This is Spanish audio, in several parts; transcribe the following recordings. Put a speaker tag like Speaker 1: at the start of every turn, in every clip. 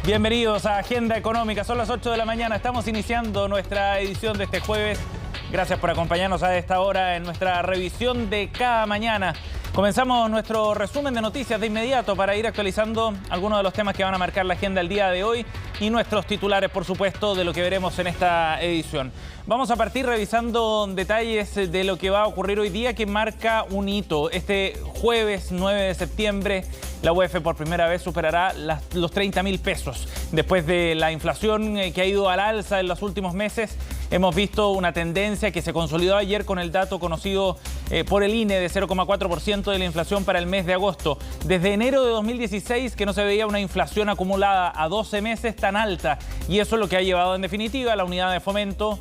Speaker 1: Bienvenidos a Agenda Económica. Son las 8 de la mañana. Estamos iniciando nuestra edición de este jueves. Gracias por acompañarnos a esta hora en nuestra revisión de cada mañana. Comenzamos nuestro resumen de noticias de inmediato para ir actualizando algunos de los temas que van a marcar la agenda el día de hoy y nuestros titulares, por supuesto, de lo que veremos en esta edición. Vamos a partir revisando detalles de lo que va a ocurrir hoy día, que marca un hito. Este jueves 9 de septiembre, la UEF por primera vez superará los 30.000 pesos. Después de la inflación que ha ido al alza en los últimos meses, hemos visto una tendencia que se consolidó ayer con el dato conocido por el INE de 0,4% de la inflación para el mes de agosto. Desde enero de 2016 que no se veía una inflación acumulada a 12 meses tan alta, y eso es lo que ha llevado en definitiva a la unidad de fomento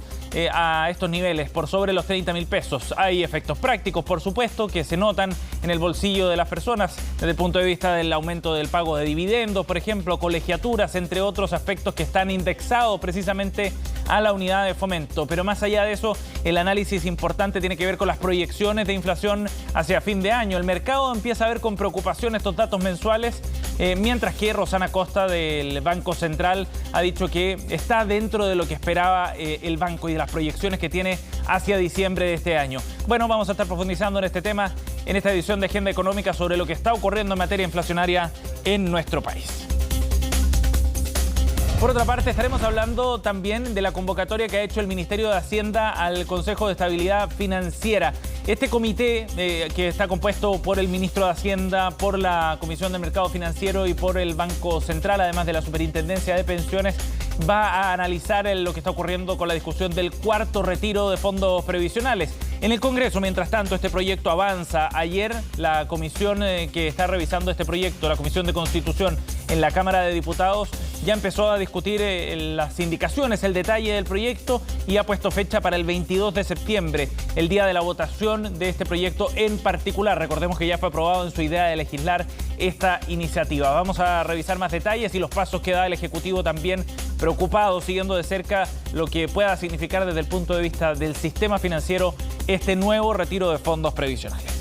Speaker 1: a estos niveles, por sobre los 30.000 pesos. Hay efectos prácticos, por supuesto, que se notan en el bolsillo de las personas desde el punto de vista del aumento del pago de dividendos, por ejemplo, colegiaturas, entre otros aspectos que están indexados precisamente a la unidad de fomento. Pero más allá de eso, el análisis importante tiene que ver con las proyecciones de inflación hacia fin de año. El mercado empieza a ver con preocupación estos datos mensuales, mientras que Rosana Costa del Banco Central ha dicho que está dentro de lo que esperaba el banco y de las proyecciones que tiene hacia diciembre de este año. Bueno, vamos a estar profundizando en este tema en esta edición de Agenda Económica sobre lo que está ocurriendo en materia inflacionaria en nuestro país. Por otra parte, estaremos hablando también de la convocatoria que ha hecho el Ministerio de Hacienda al Consejo de Estabilidad Financiera. Este comité, que está compuesto por el Ministro de Hacienda, por la Comisión del Mercado Financiero y por el Banco Central, además de la Superintendencia de Pensiones, va a analizar lo que está ocurriendo con la discusión del cuarto retiro de fondos previsionales. En el Congreso, mientras tanto, este proyecto avanza. Ayer, la comisión que está revisando este proyecto, la Comisión de Constitución en la Cámara de Diputados, ya empezó a discutir las indicaciones, el detalle del proyecto, y ha puesto fecha para el 22 de septiembre, el día de la votación de este proyecto en particular. Recordemos que ya fue aprobado en su idea de legislar esta iniciativa. Vamos a revisar más detalles y los pasos que da el Ejecutivo, también preocupado, siguiendo de cerca lo que pueda significar desde el punto de vista del sistema financiero este nuevo retiro de fondos previsionales.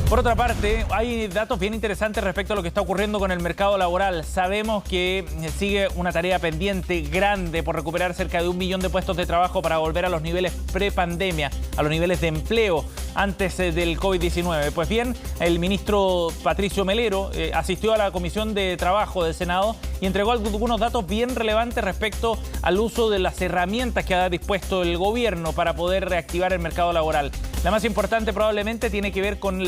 Speaker 1: Por otra parte, hay datos bien interesantes respecto a lo que está ocurriendo con el mercado laboral. Sabemos que sigue una tarea pendiente grande por recuperar cerca de 1 millón de puestos de trabajo para volver a los niveles prepandemia, a los niveles de empleo antes del COVID-19. Pues bien, el ministro Patricio Melero asistió a la Comisión de Trabajo del Senado y entregó algunos datos bien relevantes respecto al uso de las herramientas que ha dispuesto el gobierno para poder reactivar el mercado laboral. La más importante probablemente tiene que ver con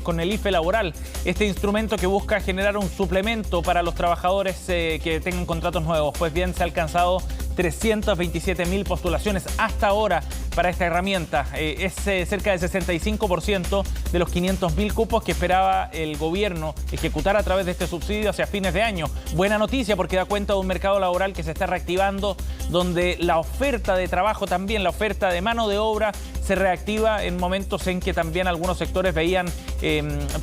Speaker 1: con el IFE laboral, este instrumento que busca generar un suplemento para los trabajadores que tengan contratos nuevos. Pues bien, se ha alcanzado 327.000 postulaciones hasta ahora para esta herramienta. Es cerca del 65% de los 500.000 cupos que esperaba el gobierno ejecutar a través de este subsidio hacia fines de año. Buena noticia, porque da cuenta de un mercado laboral que se está reactivando, donde la oferta de trabajo también, la oferta de mano de obra, se reactiva en momentos en que también algunos sectores veían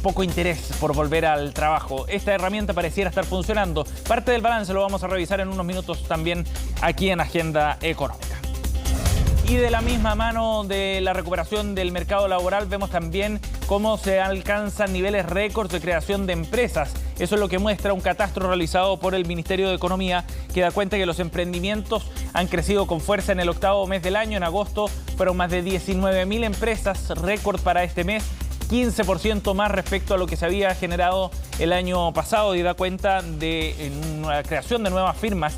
Speaker 1: poco interés por volver al trabajo. Esta herramienta pareciera estar funcionando. Parte del balance lo vamos a revisar en unos minutos también aquí en Agenda Económica. Y de la misma mano de la recuperación del mercado laboral, vemos también cómo se alcanzan niveles récords de creación de empresas. Eso es lo que muestra un catastro realizado por el Ministerio de Economía, que da cuenta que los emprendimientos han crecido con fuerza en el octavo mes del año. En agosto fueron más de 19.000 empresas, récord para este mes, 15% más respecto a lo que se había generado el año pasado, y da cuenta de una creación de nuevas firmas,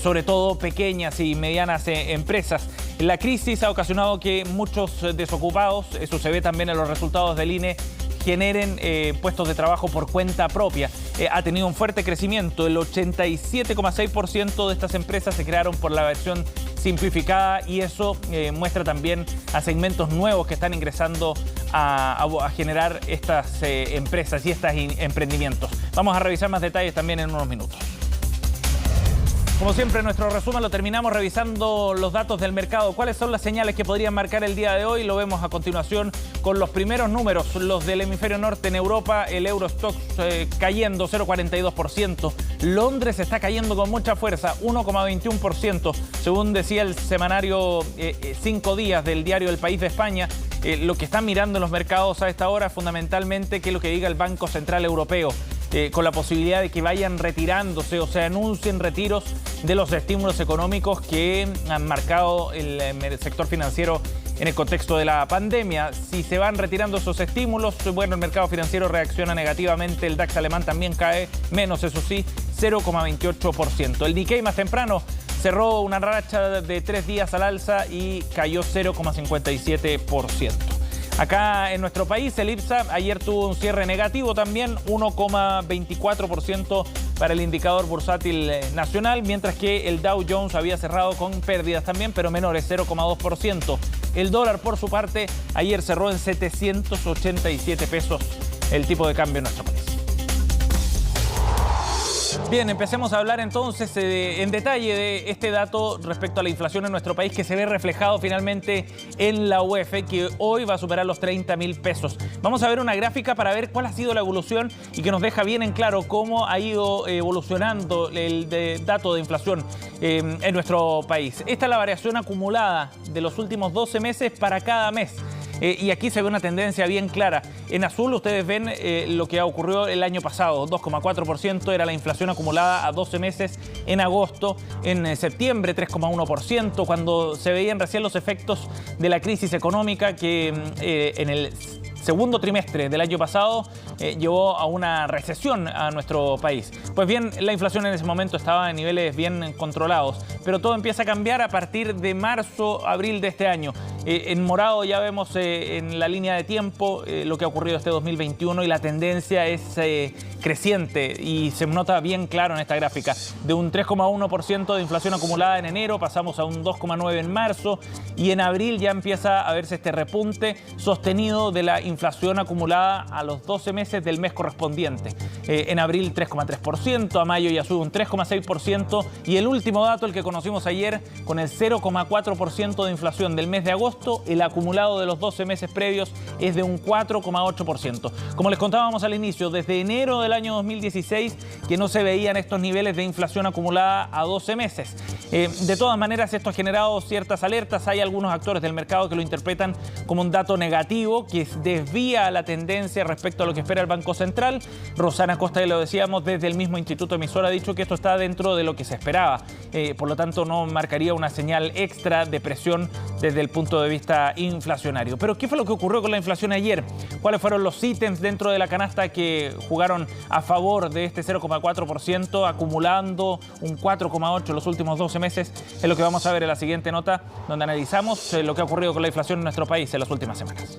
Speaker 1: sobre todo pequeñas y medianas empresas. La crisis ha ocasionado que muchos desocupados, eso se ve también en los resultados del INE, generen puestos de trabajo por cuenta propia. Ha tenido un fuerte crecimiento. El 87,6% de estas empresas se crearon por la versión simplificada, y eso muestra también a segmentos nuevos que están ingresando a generar estas empresas y estos emprendimientos. Vamos a revisar más detalles también en unos minutos. Como siempre, nuestro resumen lo terminamos revisando los datos del mercado. ¿Cuáles son las señales que podrían marcar el día de hoy? Lo vemos a continuación con los primeros números, los del hemisferio norte. En Europa, el Eurostoxx cayendo 0,42%. Londres está cayendo con mucha fuerza, 1,21%, según decía el semanario 5 días del diario El País de España. Lo que están mirando en los mercados a esta hora, fundamentalmente, que es lo que diga el Banco Central Europeo. con la posibilidad de que vayan retirándose o se anuncien retiros de los estímulos económicos que han marcado el sector financiero en el contexto de la pandemia. Si se van retirando esos estímulos, bueno, el mercado financiero reacciona negativamente. El DAX alemán también cae menos, eso sí, 0,28%. El Nikkei más temprano cerró una racha de 3 días al alza y cayó 0,57%. Acá en nuestro país, el IPSA ayer tuvo un cierre negativo también, 1,24% para el indicador bursátil nacional, mientras que el Dow Jones había cerrado con pérdidas también, pero menores, 0,2%. El dólar, por su parte, ayer cerró en 787 pesos el tipo de cambio en nuestro país. Bien, empecemos a hablar entonces en detalle de este dato respecto a la inflación en nuestro país que se ve reflejado finalmente en la UEF, que hoy va a superar los 30.000 pesos. Vamos a ver una gráfica para ver cuál ha sido la evolución y que nos deja bien en claro cómo ha ido evolucionando el dato de inflación en nuestro país. Esta es la variación acumulada de los últimos 12 meses para cada mes. Y aquí se ve una tendencia bien clara. En azul ustedes ven lo que ocurrió el año pasado. 2,4% era la inflación acumulada a 12 meses en agosto. En septiembre 3,1%, cuando se veían recién los efectos de la crisis económica que en el segundo trimestre del año pasado llevó a una recesión a nuestro país. Pues bien, la inflación en ese momento estaba en niveles bien controlados, pero todo empieza a cambiar a partir de marzo, abril de este año. En morado ya vemos en la línea de tiempo lo que ha ocurrido este 2021 y la tendencia es creciente y se nota bien claro en esta gráfica. De un 3,1% de inflación acumulada en enero pasamos a un 2,9% en marzo y en abril ya empieza a verse este repunte sostenido de la inflación acumulada a los 12 meses del mes correspondiente. En abril 3,3%, a mayo ya sube un 3,6% y el último dato, el que conocimos ayer, con el 0,4% de inflación del mes de agosto, el acumulado de los 12 meses previos es de un 4,8%. Como les contábamos al inicio, desde enero del año 2016 que no se veían estos niveles de inflación acumulada a 12 meses. De todas maneras, esto ha generado ciertas alertas. Hay algunos actores del mercado que lo interpretan como un dato negativo que desvía la tendencia respecto a lo que espera el Banco Central. Rosana Costa, lo decíamos, desde el mismo Instituto Emisor ha dicho que esto está dentro de lo que se esperaba. Por lo tanto, no marcaría una señal extra de presión desde el punto de vista inflacionario. Pero ¿qué fue lo que ocurrió con la inflación ayer? ¿Cuáles fueron los ítems dentro de la canasta que jugaron a favor de este 0,4%, acumulando un 4,8% los últimos 12 meses? Es lo que vamos a ver en la siguiente nota, donde analizamos lo que ha ocurrido con la inflación en nuestro país en las últimas semanas.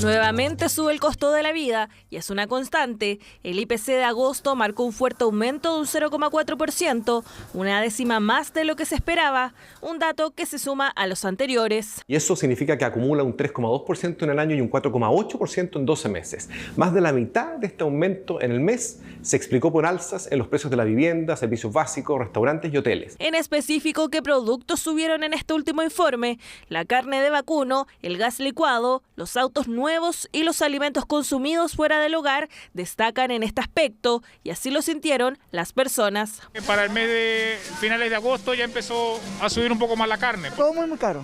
Speaker 2: Nuevamente sube el costo de la vida y es una constante. El IPC de agosto marcó un fuerte aumento de un 0,4%, una décima más de lo que se esperaba, un dato que se suma a los anteriores.
Speaker 3: Y eso significa que acumula un 3,2% en el año y un 4,8% en 12 meses. Más de la mitad de este aumento en el mes se explicó por alzas en los precios de la vivienda, servicios básicos, restaurantes y hoteles.
Speaker 2: En específico, ¿qué productos subieron en este último informe? La carne de vacuno, el gas licuado, los autos nuevos y los alimentos consumidos fuera del hogar destacan en este aspecto y así lo sintieron las personas.
Speaker 4: Para el mes de finales de agosto ya empezó a subir un poco más la carne.
Speaker 5: Todo muy caro.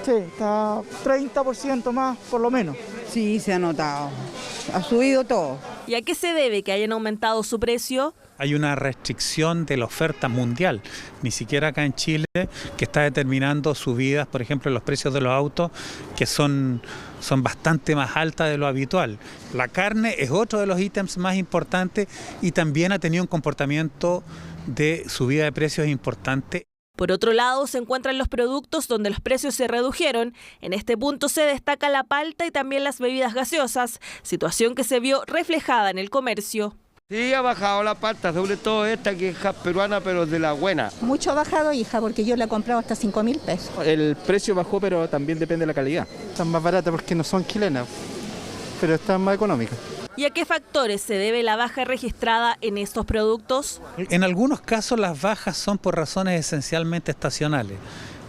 Speaker 5: Sí, está 30% más por lo menos.
Speaker 6: Sí, se ha notado. Ha subido todo.
Speaker 2: ¿Y a qué se debe que hayan aumentado su precio?
Speaker 7: Hay una restricción de la oferta mundial, ni siquiera acá en Chile, que está determinando subidas, por ejemplo, en los precios de los autos, que son bastante más altas de lo habitual. La carne es otro de los ítems más importantes y también ha tenido un comportamiento de subida de precios importante.
Speaker 2: Por otro lado, se encuentran los productos donde los precios se redujeron. En este punto se destaca la palta y también las bebidas gaseosas, situación que se vio reflejada en el comercio.
Speaker 8: Sí, ha bajado la palta, sobre todo esta que es peruana, pero de la buena.
Speaker 9: Mucho ha bajado, hija, porque yo la he comprado hasta 5.000 pesos.
Speaker 10: El precio bajó, pero también depende de la calidad.
Speaker 5: Están más baratas porque no son chilenas, pero están más económicas.
Speaker 2: ¿Y a qué factores se debe la baja registrada en estos productos?
Speaker 7: En algunos casos las bajas son por razones esencialmente estacionales.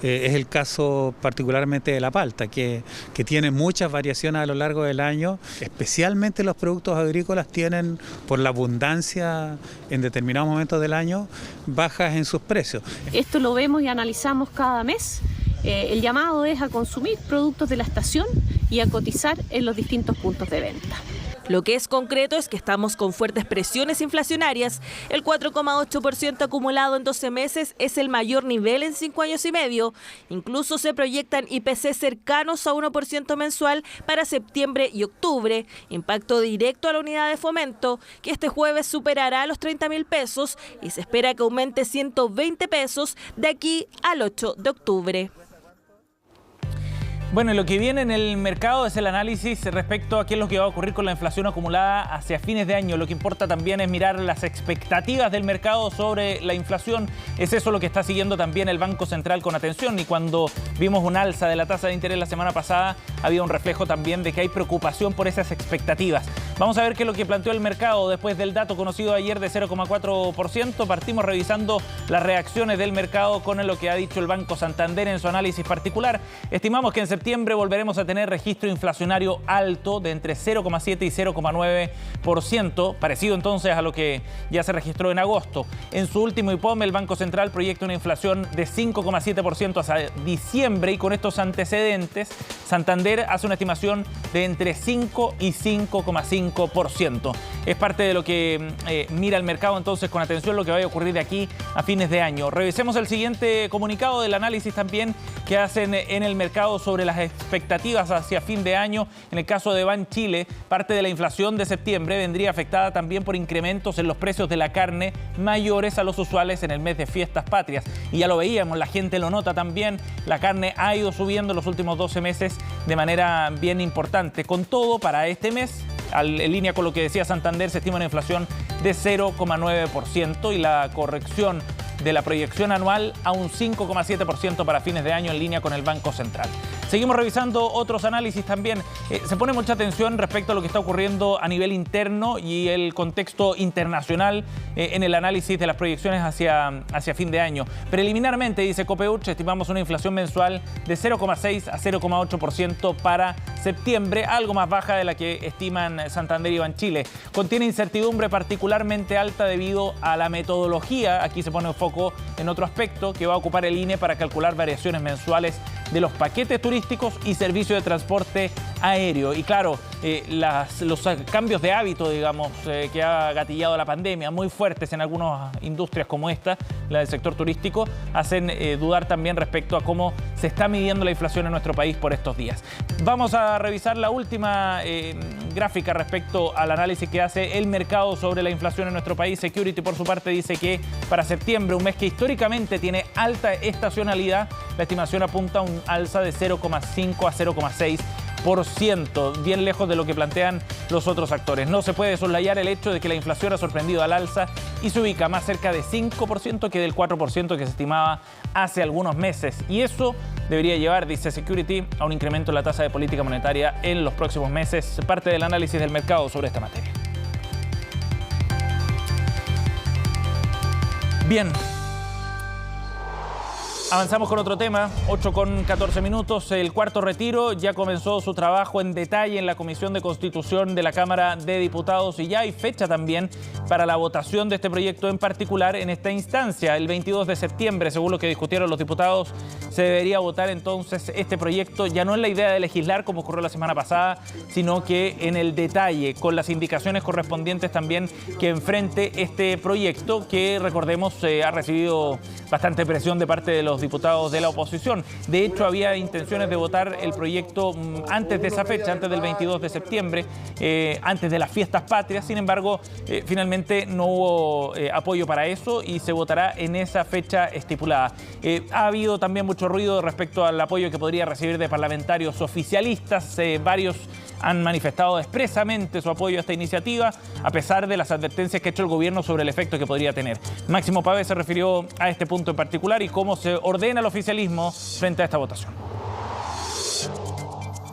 Speaker 7: Es el caso particularmente de la palta, que tiene muchas variaciones a lo largo del año. Especialmente los productos agrícolas tienen, por la abundancia en determinados momentos del año, bajas en sus precios.
Speaker 11: Esto lo vemos y analizamos cada mes. El llamado es a consumir productos de la estación y a cotizar en los distintos puntos de venta.
Speaker 2: Lo que es concreto es que estamos con fuertes presiones inflacionarias. El 4,8% acumulado en 12 meses es el mayor nivel en 5 años y medio. Incluso se proyectan IPC cercanos a 1% mensual para septiembre y octubre. Impacto directo a la unidad de fomento, que este jueves superará los 30.000 pesos y se espera que aumente 120 pesos de aquí al 8 de octubre.
Speaker 1: Bueno, y lo que viene en el mercado es el análisis respecto a qué es lo que va a ocurrir con la inflación acumulada hacia fines de año. Lo que importa también es mirar las expectativas del mercado sobre la inflación. Es eso lo que está siguiendo también el Banco Central con atención. Y cuando vimos un alza de la tasa de interés la semana pasada, había un reflejo también de que hay preocupación por esas expectativas. Vamos a ver qué es lo que planteó el mercado después del dato conocido ayer de 0,4%. Partimos revisando las reacciones del mercado con lo que ha dicho el Banco Santander en su análisis particular. Estimamos que en septiembre volveremos a tener registro inflacionario alto de entre 0,7 y 0,9%, parecido entonces a lo que ya se registró en agosto. En su último IPOM, el Banco Central proyecta una inflación de 5,7% hasta diciembre y con estos antecedentes, Santander hace una estimación de entre 5 y 5,5%. Es parte de lo que mira el mercado entonces con atención lo que vaya a ocurrir de aquí a fines de año. Revisemos el siguiente comunicado del análisis también que hacen en el mercado sobre las expectativas hacia fin de año. En el caso de Banchile, parte de la inflación de septiembre vendría afectada también por incrementos en los precios de la carne mayores a los usuales en el mes de fiestas patrias. Y ya lo veíamos, la gente lo nota también, la carne ha ido subiendo en los últimos 12 meses de manera bien importante. Con todo, para este mes, en línea con lo que decía Santander, se estima una inflación de 0,9% y la corrección de la proyección anual a un 5,7% para fines de año en línea con el Banco Central. Seguimos revisando otros análisis también. Se pone mucha atención respecto a lo que está ocurriendo a nivel interno y el contexto internacional en el análisis de las proyecciones hacia fin de año. Preliminarmente, dice Copeuch, estimamos una inflación mensual de 0,6 a 0,8% para septiembre, algo más baja de la que estiman Santander y Banchile. Contiene incertidumbre particularmente alta debido a la metodología. Aquí se pone un foco en otro aspecto que va a ocupar el INE para calcular variaciones mensuales de los paquetes turísticos y servicios de transporte aéreo. Y claro, los cambios de hábito, digamos, que ha gatillado la pandemia, muy fuertes en algunas industrias como esta, la del sector turístico, hacen dudar también respecto a cómo se está midiendo la inflación en nuestro país por estos días. Vamos a revisar la última gráfica respecto al análisis que hace el mercado sobre la inflación en nuestro país. Security, por su parte, dice que para septiembre, un mes que históricamente tiene alta estacionalidad, la estimación apunta a un alza de 0,5 a 0,6%, bien lejos de lo que plantean los otros actores. No se puede soslayar el hecho de que la inflación ha sorprendido al alza y se ubica más cerca de 5% que del 4% que se estimaba hace algunos meses. Y eso debería llevar, dice Security, a un incremento en la tasa de política monetaria en los próximos meses. Parte del análisis del mercado sobre esta materia. Bien. Avanzamos con otro tema, 8:14. El cuarto retiro ya comenzó su trabajo en detalle en la Comisión de Constitución de la Cámara de Diputados y ya hay fecha también para la votación de este proyecto en particular en esta instancia. El 22 de septiembre, según lo que discutieron los diputados, se debería votar entonces este proyecto, ya no en la idea de legislar como ocurrió la semana pasada, sino que en el detalle, con las indicaciones correspondientes también que enfrente este proyecto que, recordemos, ha recibido bastante presión de parte de los diputados de la oposición. De hecho, había intenciones de votar el proyecto antes de esa fecha, antes del 22 de septiembre, antes de las fiestas patrias. Sin embargo, finalmente no hubo apoyo para eso y se votará en esa fecha estipulada. Ha habido también mucho ruido respecto al apoyo que podría recibir de parlamentarios oficialistas. Varios han manifestado expresamente su apoyo a esta iniciativa, a pesar de las advertencias que ha hecho el gobierno sobre el efecto que podría tener. Máximo Pavés se refirió a este punto en particular y cómo se ordena el oficialismo frente a esta votación.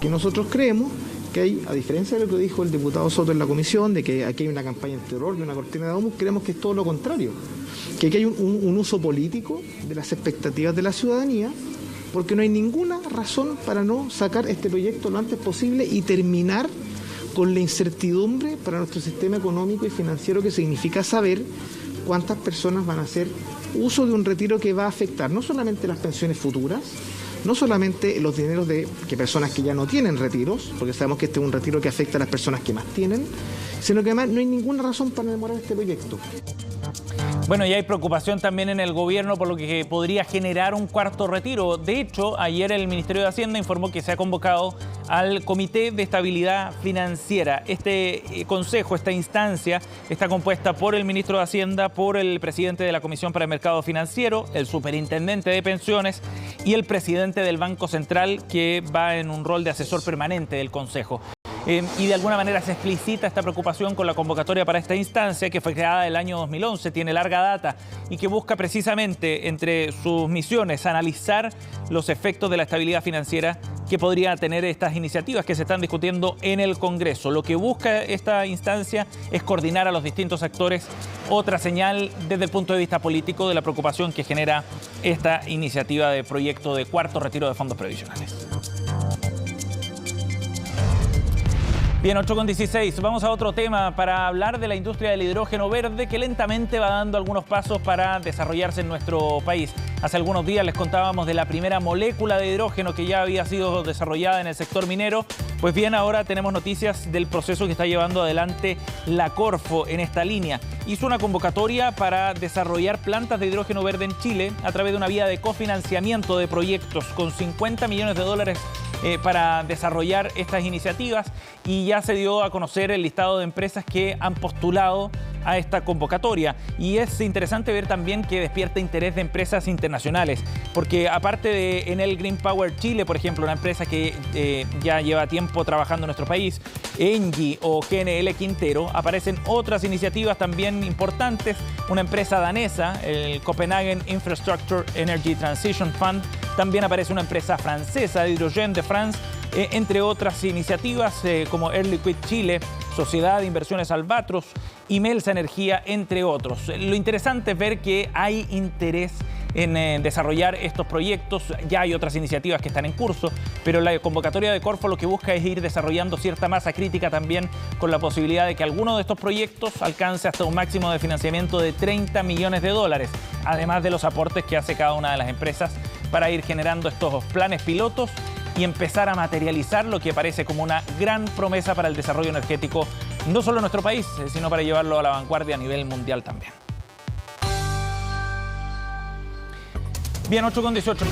Speaker 12: Que nosotros creemos que hay, a diferencia de lo que dijo el diputado Soto en la comisión, de que aquí hay una campaña de terror y una cortina de humo, creemos que es todo lo contrario, que aquí hay un uso político de las expectativas de la ciudadanía, porque no hay ninguna razón para no sacar este proyecto lo antes posible y terminar con la incertidumbre para nuestro sistema económico y financiero, que significa saber cuántas personas van a hacer uso de un retiro que va a afectar no solamente las pensiones futuras, no solamente los dineros de que personas que ya no tienen retiros, porque sabemos que este es un retiro que afecta a las personas que más tienen, sino que además no hay ninguna razón para demorar este proyecto.
Speaker 1: Bueno, y hay preocupación también en el gobierno por lo que podría generar un cuarto retiro. De hecho, ayer el Ministerio de Hacienda informó que se ha convocado al Comité de Estabilidad Financiera. Este consejo, esta instancia, está compuesta por el ministro de Hacienda, por el presidente de la Comisión para el Mercado Financiero, el superintendente de pensiones y el presidente del Banco Central, que va en un rol de asesor permanente del consejo. Y de alguna manera se explicita esta preocupación con la convocatoria para esta instancia, que fue creada el año 2011, tiene larga data y que busca precisamente entre sus misiones analizar los efectos de la estabilidad financiera que podrían tener estas iniciativas que se están discutiendo en el Congreso. Lo que busca esta instancia es coordinar a los distintos actores, otra señal desde el punto de vista político de la preocupación que genera esta iniciativa de proyecto de cuarto retiro de fondos previsionales. Bien, 8:16. Vamos a otro tema para hablar de la industria del hidrógeno verde que lentamente va dando algunos pasos para desarrollarse en nuestro país. Hace algunos días les contábamos de la primera molécula de hidrógeno que ya había sido desarrollada en el sector minero. Pues bien, ahora tenemos noticias del proceso que está llevando adelante la Corfo en esta línea. Hizo una convocatoria para desarrollar plantas de hidrógeno verde en Chile a través de una vía de cofinanciamiento de proyectos con $50 millones para desarrollar estas iniciativas, y ya se dio a conocer el listado de empresas que han postulado a esta convocatoria. Y es interesante ver también que despierta interés de empresas internacionales, porque aparte de Enel Green Power Chile, por ejemplo, una empresa que ya lleva tiempo trabajando en nuestro país, Engie o GNL Quintero, aparecen otras iniciativas también importantes. Una empresa danesa, el Copenhagen Infrastructure Energy Transition Fund, también aparece una empresa francesa, Hydrogen de France, entre otras iniciativas como Air Liquide Chile, Sociedad de Inversiones Albatros y Melsa Energía, entre otros. Lo interesante es ver que hay interés en desarrollar estos proyectos. Ya hay otras iniciativas que están en curso, pero la convocatoria de Corfo lo que busca es ir desarrollando cierta masa crítica también, con la posibilidad de que alguno de estos proyectos alcance hasta un máximo de financiamiento de $30 millones, además de los aportes que hace cada una de las empresas para ir generando estos planes pilotos y empezar a materializar lo que parece como una gran promesa para el desarrollo energético, no solo en nuestro país, sino para llevarlo a la vanguardia a nivel mundial también. Bien, 8:18.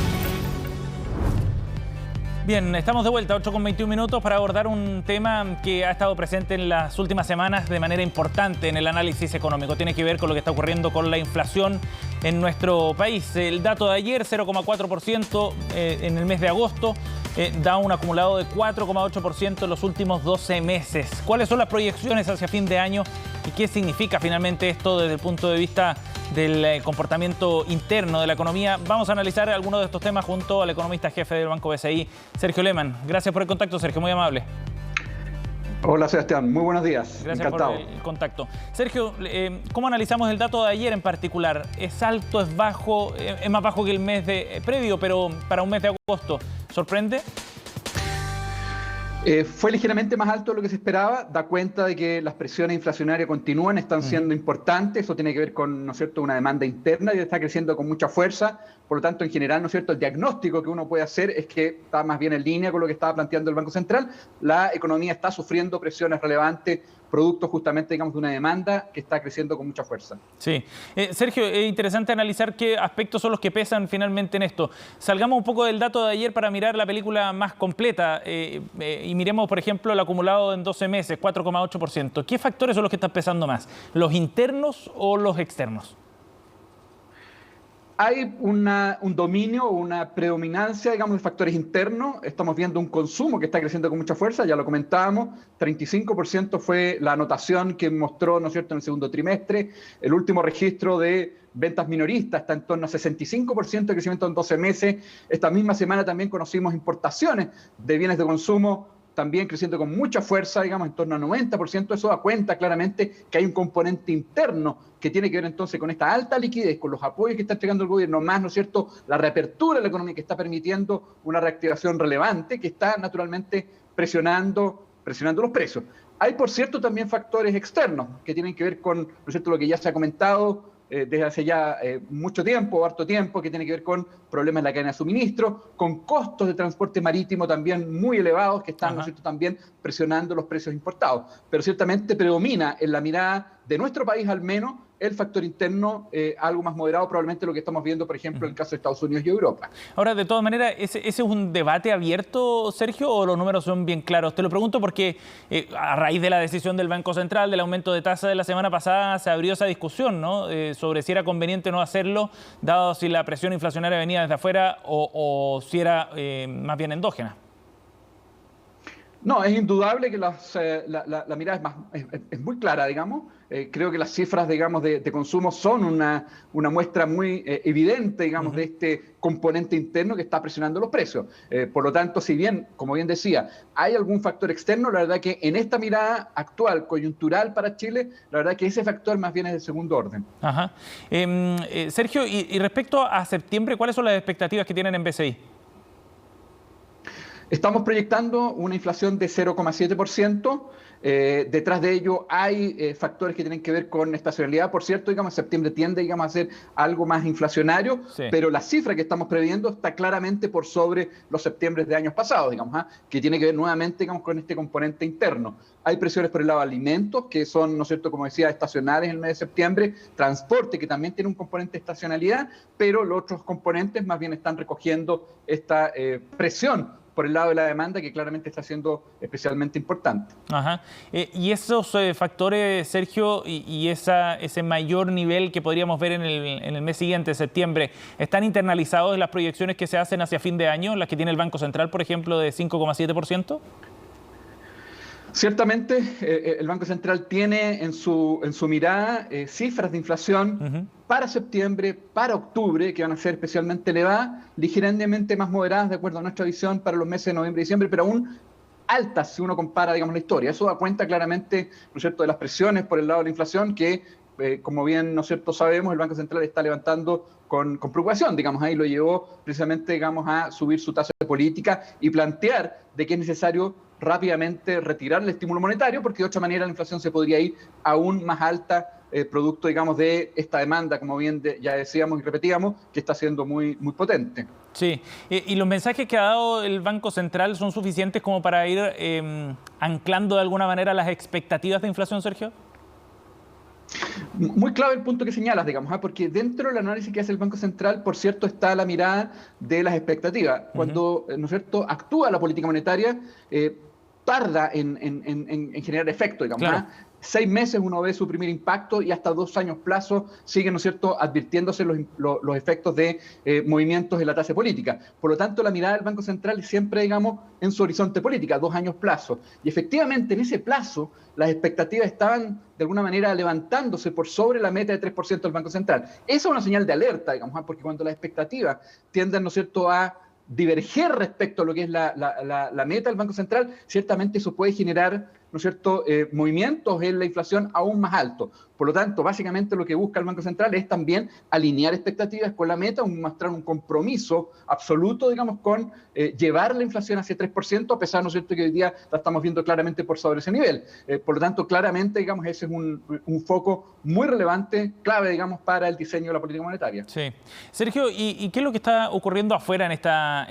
Speaker 1: Bien, estamos de vuelta, 8:21 para abordar un tema que ha estado presente en las últimas semanas de manera importante en el análisis económico. Tiene que ver con lo que está ocurriendo con la inflación en nuestro país. El dato de ayer, 0,4% en el mes de agosto, da un acumulado de 4,8% en los últimos 12 meses. ¿Cuáles son las proyecciones hacia fin de año y qué significa finalmente esto desde el punto de vista del comportamiento interno de la economía? Vamos a analizar algunos de estos temas junto al economista jefe del Banco BCI, Sergio Lehmann. Gracias por el contacto, Sergio, muy amable.
Speaker 13: Hola, Sebastián, muy buenos días.
Speaker 1: Gracias.
Speaker 13: Encantado.
Speaker 1: Por el contacto. Sergio, ¿cómo analizamos el dato de ayer en particular? ¿Es alto, es bajo? Es más bajo que el mes previo, pero para un mes de agosto, ¿sorprende?
Speaker 13: Fue ligeramente más alto de lo que se esperaba, da cuenta de que las presiones inflacionarias continúan, están siendo importantes. Eso tiene que ver con, ¿no es cierto?, una demanda interna y está creciendo con mucha fuerza. Por lo tanto, en general, ¿no es cierto?, el diagnóstico que uno puede hacer es que está más bien en línea con lo que estaba planteando el Banco Central. La economía está sufriendo presiones relevantes, producto justamente, digamos, de una demanda que está creciendo con mucha fuerza.
Speaker 1: Sí. Sergio, es interesante analizar qué aspectos son los que pesan finalmente en esto. Salgamos un poco del dato de ayer para mirar la película más completa y miremos, por ejemplo, el acumulado en 12 meses, 4,8%. ¿Qué factores son los que están pesando más? ¿Los internos o los externos?
Speaker 13: Hay un dominio, una predominancia, digamos, de factores internos. Estamos viendo un consumo que está creciendo con mucha fuerza, ya lo comentábamos. 35% fue la anotación que mostró, ¿no es cierto?, en el segundo trimestre. El último registro de ventas minoristas está en torno a 65% de crecimiento en 12 meses. Esta misma semana también conocimos importaciones de bienes de consumo también creciendo con mucha fuerza, digamos, en torno a 90%. Eso da cuenta claramente que hay un componente interno que tiene que ver entonces con esta alta liquidez, con los apoyos que está entregando el gobierno, más, ¿no es cierto?, la reapertura de la economía que está permitiendo una reactivación relevante que está naturalmente presionando los precios. Hay, por cierto, también factores externos que tienen que ver con, ¿no es cierto?, lo que ya se ha comentado, desde hace ya mucho tiempo, harto tiempo, que tiene que ver con problemas en la cadena de suministro, con costos de transporte marítimo también muy elevados que están, ¿no es cierto?, también presionando los precios importados. Pero ciertamente predomina en la mirada de nuestro país al menos el factor interno algo más moderado, probablemente lo que estamos viendo, por ejemplo, en el caso de Estados Unidos y Europa.
Speaker 1: Ahora, de todas maneras, ¿ese es un debate abierto, Sergio, o los números son bien claros? Te lo pregunto porque a raíz de la decisión del Banco Central, del aumento de tasa de la semana pasada, se abrió esa discusión, ¿no?, sobre si era conveniente o no hacerlo, dado si la presión inflacionaria venía desde afuera o si era más bien endógena.
Speaker 13: No, es indudable que la mirada es muy clara, digamos. Creo que las cifras, digamos, de consumo son una muestra muy evidente, digamos, de este componente interno que está presionando los precios. Por lo tanto, si bien, como bien decía, hay algún factor externo, la verdad que en esta mirada actual, coyuntural para Chile, la verdad que ese factor más bien es de segundo orden.
Speaker 1: Ajá. Sergio, y respecto a septiembre, ¿cuáles son las expectativas que tienen en BCI?
Speaker 13: Estamos proyectando una inflación de 0,7%. Detrás de ello hay factores que tienen que ver con estacionalidad. Por cierto, digamos, septiembre tiende, digamos, a ser algo más inflacionario, pero la cifra que estamos previendo está claramente por sobre los septiembres de años pasados, digamos, que tiene que ver nuevamente, digamos, con este componente interno. Hay presiones por el lado de alimentos, que son, ¿no es cierto?, como decía, estacionales en el mes de septiembre, transporte, que también tiene un componente de estacionalidad, pero los otros componentes más bien están recogiendo esta presión por el lado de la demanda, que claramente está siendo especialmente importante.
Speaker 1: Ajá. Y esos factores, Sergio, y ese mayor nivel que podríamos ver en el mes siguiente, septiembre, ¿están internalizados en las proyecciones que se hacen hacia fin de año, las que tiene el Banco Central, por ejemplo, de 5,7%?
Speaker 13: Ciertamente, el Banco Central tiene en su mirada cifras de inflación para septiembre, para octubre, que van a ser especialmente elevadas, ligeramente más moderadas de acuerdo a nuestra visión para los meses de noviembre y diciembre, pero aún altas si uno compara, digamos, la historia. Eso da cuenta claramente, ¿no es cierto?, de las presiones por el lado de la inflación que, como bien, ¿no es cierto?, sabemos, el Banco Central está levantando con preocupación, digamos, ahí lo llevó precisamente, digamos, a subir su tasa de política y plantear de que es necesario rápidamente retirar el estímulo monetario, porque de otra manera la inflación se podría ir aún más alta, producto, digamos, de esta demanda, como bien ya decíamos y repetíamos, que está siendo muy potente.
Speaker 1: Sí, ¿y los mensajes que ha dado el Banco Central son suficientes como para ir anclando de alguna manera las expectativas de inflación, Sergio?
Speaker 13: Muy clave el punto que señalas, digamos, porque dentro del análisis que hace el Banco Central, por cierto, está la mirada de las expectativas. Cuando, ¿no es cierto?, actúa la política monetaria, tarda en generar efecto, digamos. Claro. 6 meses uno ve su primer impacto y hasta 2 años plazo siguen, ¿no es cierto?, advirtiéndose los efectos de movimientos en la tasa política. Por lo tanto, la mirada del Banco Central es siempre, digamos, en su horizonte política, 2 años plazo. Y efectivamente, en ese plazo, las expectativas estaban, de alguna manera, levantándose por sobre la meta de 3% del Banco Central. Esa es una señal de alerta, digamos, porque cuando las expectativas tienden, ¿no es cierto?, a diverger respecto a lo que es la meta del Banco Central, ciertamente eso puede generar, ¿no es cierto?, movimientos en la inflación aún más altos. Por lo tanto, básicamente lo que busca el Banco Central es también alinear expectativas con la meta, mostrar un compromiso absoluto, digamos, con llevar la inflación hacia 3%, a pesar, ¿no es cierto?, que hoy día la estamos viendo claramente por sobre ese nivel. Por lo tanto, claramente, digamos, ese es un foco muy relevante, clave, digamos, para el diseño de la política monetaria.
Speaker 1: Sí. Sergio, ¿y qué es lo que está ocurriendo afuera en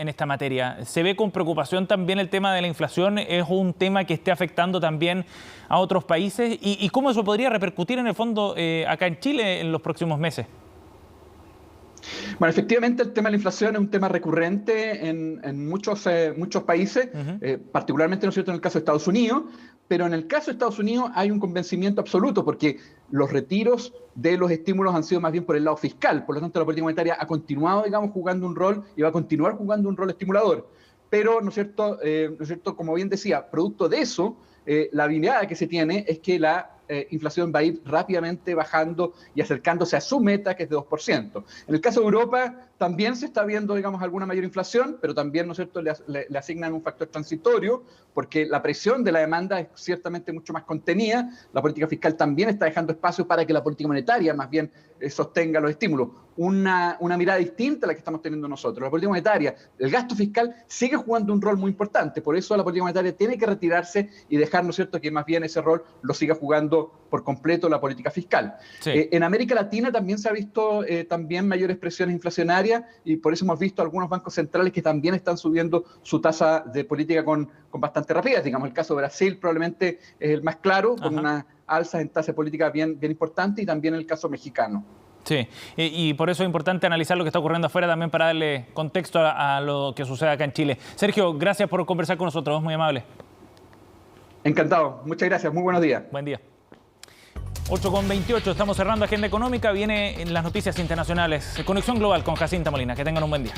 Speaker 1: esta materia? ¿Se ve con preocupación también el tema de la inflación? ¿Es un tema que esté afectando también a otros países? ¿Y cómo eso podría repercutir en el fondo acá en Chile en los próximos meses?
Speaker 13: Bueno, efectivamente el tema de la inflación es un tema recurrente en muchos países, particularmente, ¿no es cierto?, en el caso de Estados Unidos, pero en el caso de Estados Unidos hay un convencimiento absoluto porque los retiros de los estímulos han sido más bien por el lado fiscal, por lo tanto la política monetaria ha continuado, digamos, jugando un rol y va a continuar jugando un rol estimulador. Pero, ¿no es cierto?, como bien decía, producto de eso, la mirada que se tiene es que la inflación va a ir rápidamente bajando y acercándose a su meta, que es de 2%. En el caso de Europa también se está viendo, digamos, alguna mayor inflación, pero también, ¿no es cierto?, le asignan un factor transitorio, porque la presión de la demanda es ciertamente mucho más contenida. La política fiscal también está dejando espacio para que la política monetaria más bien sostenga los estímulos. Una mirada distinta a la que estamos teniendo nosotros. La política monetaria, el gasto fiscal sigue jugando un rol muy importante, por eso la política monetaria tiene que retirarse y dejar, ¿no es cierto?, que más bien ese rol lo siga jugando cambiando por completo la política fiscal.
Speaker 1: Sí.
Speaker 13: En América Latina también se ha visto también mayores presiones inflacionarias y por eso hemos visto algunos bancos centrales que también están subiendo su tasa de política con bastante rapidez. Digamos, el caso de Brasil probablemente es el más claro, con una alza en tasa de política bien importante, y también el caso mexicano.
Speaker 1: Sí, y por eso es importante analizar lo que está ocurriendo afuera también para darle contexto a lo que sucede acá en Chile. Sergio, gracias por conversar con nosotros, muy amable.
Speaker 13: Encantado, muchas gracias, muy buenos días.
Speaker 1: Buen día. 8:28, estamos cerrando Agenda Económica, viene en las noticias internacionales. Conexión Global con Jacinta Molina, que tengan un buen día.